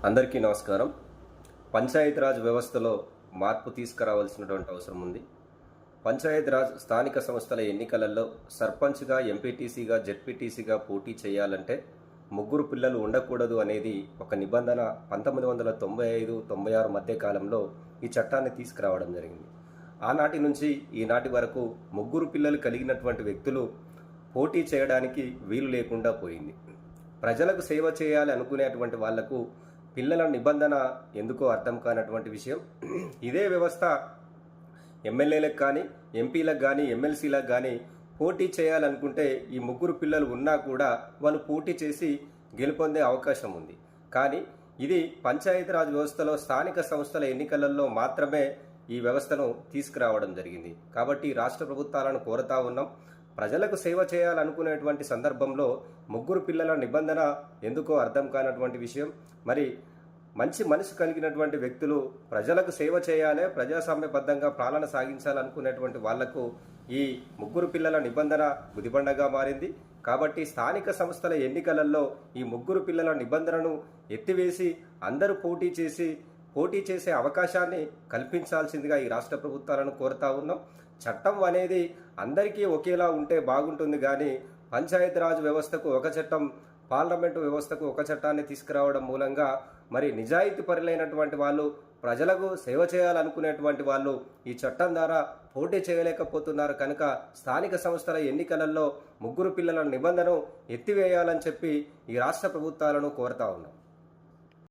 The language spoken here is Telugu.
అందరికీ నమస్కారం. పంచాయతీరాజ్ వ్యవస్థలో మార్పు తీసుకురావాల్సినటువంటి అవసరం ఉంది. పంచాయతీరాజ్ స్థానిక సంస్థల ఎన్నికలలో సర్పంచ్గా, ఎంపీటీసీగా, జెడ్పీటీసీగా పోటీ చేయాలంటే ముగ్గురు పిల్లలు ఉండకూడదు అనేది ఒక నిబంధన 1995-96 మధ్య కాలంలో ఈ చట్టాన్ని తీసుకురావడం జరిగింది. ఆనాటి నుంచి ఈనాటి వరకు ముగ్గురు పిల్లలు కలిగినటువంటి వ్యక్తులు పోటీ చేయడానికి వీలు లేకుండా పోయింది. ప్రజలకు సేవ చేయాలి అనుకునేటువంటి వాళ్లకు పిల్లల నిబంధన ఎందుకో అర్థం కానటువంటి విషయం. ఇదే వ్యవస్థ ఎమ్మెల్యేలకు కానీ, ఎంపీలకు కానీ, ఎమ్మెల్సీలకు కానీ పోటీ చేయాలనుకుంటే ఈ ముగ్గురు పిల్లలు ఉన్నా కూడా వాళ్ళు పోటీ చేసి గెలుపొందే అవకాశం ఉంది. కానీ ఇది పంచాయతీరాజ్ వ్యవస్థలో స్థానిక సంస్థల ఎన్నికలలో మాత్రమే ఈ వ్యవస్థను తీసుకురావడం జరిగింది. కాబట్టి రాష్ట్ర ప్రభుత్వాలను కోరుతా ఉన్నాం, ప్రజలకు సేవ చేయాలనుకునేటువంటి సందర్భంలో ముగ్గురు పిల్లల నిబంధన ఎందుకో అర్థం కానటువంటి విషయం. మరి మంచి మనసు కలిగినటువంటి వ్యక్తులు ప్రజలకు సేవ చేయాలి, ప్రజాస్వామ్యబద్ధంగా పాలన సాగించాలనుకునేటువంటి వాళ్లకు ఈ ముగ్గురు పిల్లల నిబంధన గుదిబండగా మారింది. కాబట్టి స్థానిక సంస్థల ఎన్నికలలో ఈ ముగ్గురు పిల్లల నిబంధనను ఎత్తివేసి అందరూ పోటీ చేసే అవకాశాన్ని కల్పించాల్సిందిగా ఈ రాష్ట్ర ప్రభుత్వాలను కోరుతా ఉన్నాం. చట్టం అనేది అందరికీ ఒకేలా ఉంటే బాగుంటుంది, కానీ పంచాయతీరాజ్ వ్యవస్థకు ఒక చట్టం, పార్లమెంటు వ్యవస్థకు ఒక చట్టాన్ని తీసుకురావడం మూలంగా మరి నిజాయితీ పరులైనటువంటి వాళ్ళు, ప్రజలకు సేవ చేయాలనుకునేటువంటి వాళ్ళు ఈ చట్టం ద్వారా పోటీ చేయలేకపోతున్నారు. కనుక స్థానిక సంస్థల ఎన్నికలలో ముగ్గురు పిల్లల నిబంధన ఎత్తివేయాలని చెప్పి ఈ రాష్ట్ర ప్రభుత్వాలను కోరుతా ఉన్నాం.